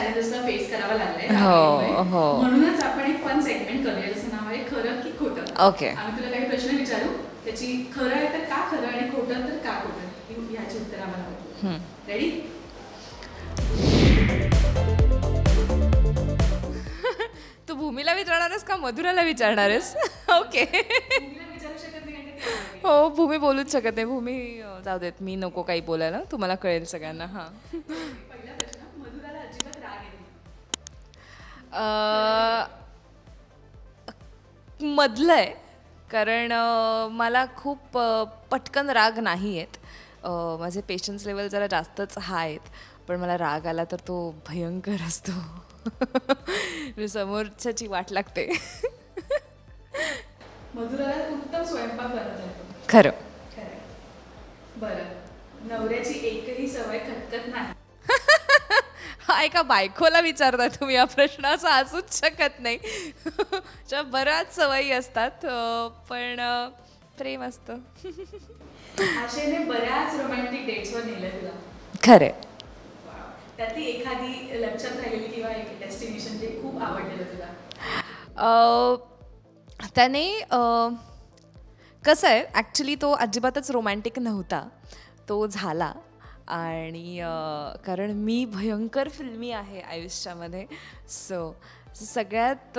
चॅलेंजेसला face करावा लागलाय हो हो. म्हणूनच आपण एक फन सेगमेंट करूया ज्याचं नाव आहे खरं की खोटं. ओके. आम्ही तुला काही प्रश्न विचारू, त्याची खरं आहे तर का खरं आणि खोटं तर का खोटं ह्याची उत्तर आम्हाला हवी. रेडी? तू भूमीला विचारणारस का मधुराला विचारणारस? ओके. विचारू शकत नाही. हो, भूमी बोलूच शकत नाही. भूमी जाऊ देत, मी नको काही बोलायला, तुम्हाला कळेल सगळ्यांना. हां. पहिला प्रश्न, मधुराला अजिबात राग येतो? मधलं आहे, कारण मला खूप पटकन राग नाही येत. माझे पेशन्स लेवल जरा जास्तच हाय आहेत, पण मला राग आला तर तो भयंकर असतो. समोरच्याची वाट लागते. मधुराला उत्तम स्वयंपाक बनवता येतो? खरं. बरं, नवऱ्याची एकही सवय खटकत नाही? हा, एका बायकोला विचारता तुम्ही हा प्रश्न, असा असूच शकत नाही. बऱ्याच सवयी असतात, पण प्रेम असतं. आशेने बऱ्याच रोमॅन्टिक डेट्सवर नेलं तुला? खरे. त्यातली एखादी लक्षात राहिलेली किंवा एक डेस्टिनेशन जे खूप आवडलेलं तुला? त्याने कसं आहे, ॲक्च्युली तो अजिबातच रोमॅन्टिक नव्हता, तो झाला. आणि कारण मी भयंकर फिल्मी आहे आयुष्यामध्ये, सो सगळ्यात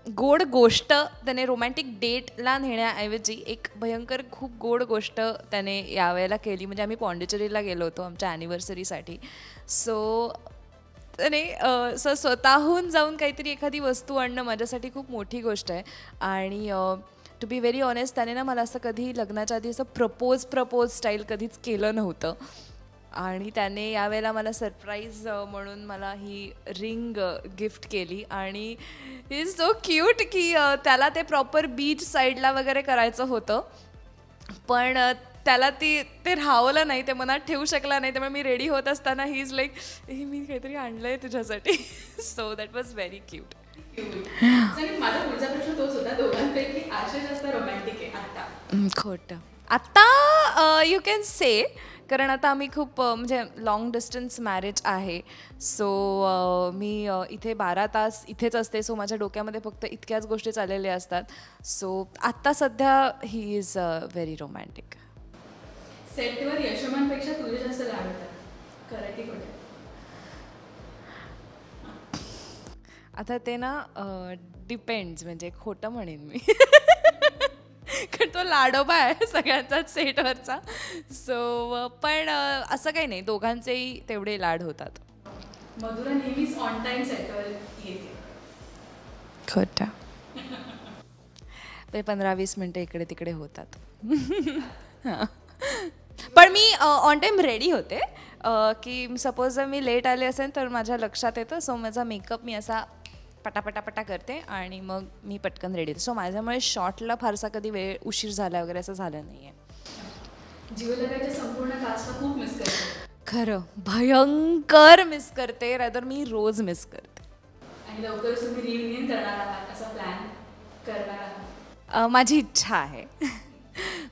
गोड गोष्ट त्याने रोमॅन्टिक डेटला नेण्याऐवजी एक भयंकर खूप गोड गोष्ट त्याने यावेळेला केली. म्हणजे आम्ही पॉंडिचेरीला गेलो होतो आमच्या ॲनिव्हर्सरीसाठी. सो त्याने स्वतःहून जाऊन काहीतरी एखादी वस्तू आणणं माझ्यासाठी खूप मोठी गोष्ट आहे. आणि टू बी व्हेरी ऑनेस्ट, त्याने ना मला असं कधी लग्नाच्या आधी असं प्रपोज स्टाईल कधीच केलं नव्हतं. आणि त्याने यावेळेला मला सरप्राईज म्हणून मला ही रिंग गिफ्ट केली. आणि ही इज सो क्यूट की त्याला ते प्रॉपर बीच साईडला वगैरे करायचं होतं, पण त्याला ते राहवलं नाही, ते मनात ठेवू शकला नाही. त्यामुळे मी रेडी होत असताना ही इज लाईक, हे मी काहीतरी आणलं आहे तुझ्यासाठी. So that was very cute. माझा पुढचा प्रश्न तोच होता, दोघांपैकी आशा जास्त रोमॅन्टिक आहे आता? खोटं. आत्ता यू कॅन से, कारण आता आम्ही खूप म्हणजे लॉंग डिस्टन्स मॅरेज आहे. सो मी इथे 12 तास इथेच असते, सो माझ्या डोक्यामध्ये फक्त इतक्याच गोष्टी चाललेल्या असतात. सो आत्ता सध्या ही इज व्हेरी रोमॅन्टिक. सेटवर यशोमनपेक्षा तुझे जास्त लाड होतात, खरं की खोटं? आता ते ना डिपेंड्स, म्हणजे खोटं म्हणेन मी. कारण तो लाडोबा आहे सगळ्यांचाच सेटवरचा. सो पण असं काही नाही, दोघांचेही तेवढे लाड होतात. मधुरा नेहमीच ऑन टाइम सेटवर येते? खोटं. ते 15-20 मिनटं इकडे तिकडे होतात. पण मी ऑन टाईम रेडी होते, की सपोज जर मी लेट आले असेल तर माझ्या लक्षात येतं. सो माझा मेकअप मी असा पटापटापटा करते आणि मग मी पटकन रेडी होते. सो माझ्यामुळे शॉर्टला फारसा कधी वेळ उशीर झाला वगैरे असं झालं नाही आहे. जीवलगाच्या संपूर्ण कास्टला खूप मिस करते? खरं, भयंकर मिस करते. रादर मी रोज मिस करते. आणि लवकरच तुम्ही रियुनियन करणार आहात, असा प्लॅन करणार आहात? माझी इच्छा आहे.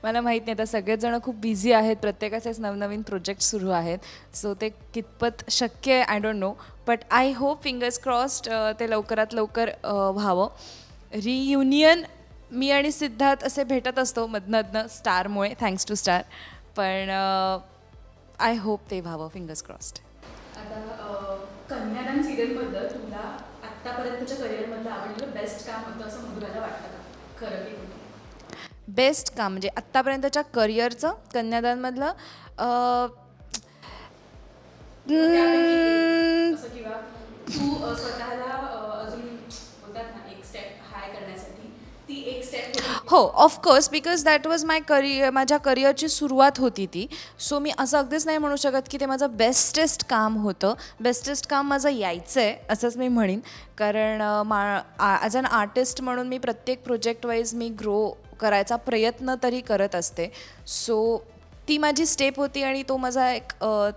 मला माहीत नाही, आता सगळेच जण खूप बिझी आहेत, प्रत्येकाचेच नवनवीन प्रोजेक्ट सुरू आहेत. सो ते कितपत शक्य आहे I don't know, but I hope, fingers crossed, ते लवकरात लवकर व्हावं. रियुनियन मी आणि सिद्धार्थ असे भेटत असतो मधनं स्टारमुळे, थँक्स टू स्टार, पण आय होप ते व्हावं, फिंगर्स क्रॉस्ड. आता कन्यादान सिरियलबद्दल तुला आत्तापर्यंतच्या करिअरमधलं आवडलेलं बेस्ट काम होतं असं मधुराला वाटतं का, खरं की खोटं? बेस्ट काम म्हणजे आत्तापर्यंतच्या करिअरचं कन्यादानमधलं असं, किंवा तू स्वतःला अजून बोलतात ना एक स्टेप हाय करण्यासाठी ती एक स्टेप? हो, of course, because that was my career, माझ्या करिअरची सुरुवात होती ती. सो मी असं अगदीच नाही म्हणू शकत की ते माझं बेस्टेस्ट काम होतं. बेस्टेस्ट काम माझं यायचं आहे असंच मी म्हणेन, कारण ॲज अन आर्टिस्ट म्हणून मी प्रत्येक प्रोजेक्ट वाईज मी ग्रो करायचा प्रयत्न तरी करत असते. सो ती माझी स्टेप होती आणि तो माझा एक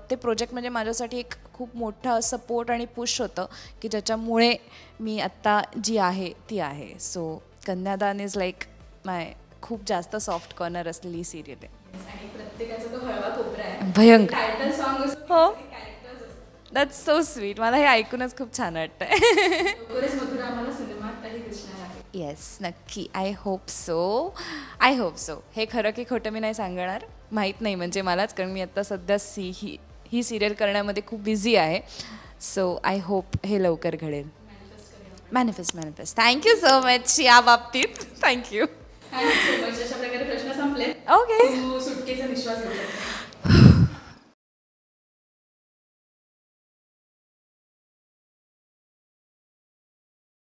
ते प्रोजेक्ट म्हणजे माझ्यासाठी एक खूप मोठा सपोर्ट आणि पुश होतं की ज्याच्यामुळे मी आत्ता जी आहे ती आहे. सो कन्यादान इज लाईक माय खूप जास्त सॉफ्ट कॉर्नर असलेली सिरियल आहे. आणि प्रत्येकाचा तो हळवा कोपरा आहे, भयंकर. टायटल सॉन्ग हो दॅट्स सो स्वीट. मला हे ऐकूनच खूप छान वाटतंय. लवकरच मधुरा आम्हाला सिनेमातही दिसणार आहे. येस, नक्की. I hope so. हे खरं की खोटं मी नाही सांगणार, माहीत नाही म्हणजे मलाच, कारण मी आत्ता सध्या ही सिरियल करण्यामध्ये खूप बिझी आहे. सो आय होप हे लवकर घडेल. मॅनिफेस्ट. थँक्यू सो मच या बाबतीत. थँक्यू. Thank you so much. अशा प्रकारे प्रश्न संपले. ओके. तू सुटकेचा निश्वास घेऊ शकते.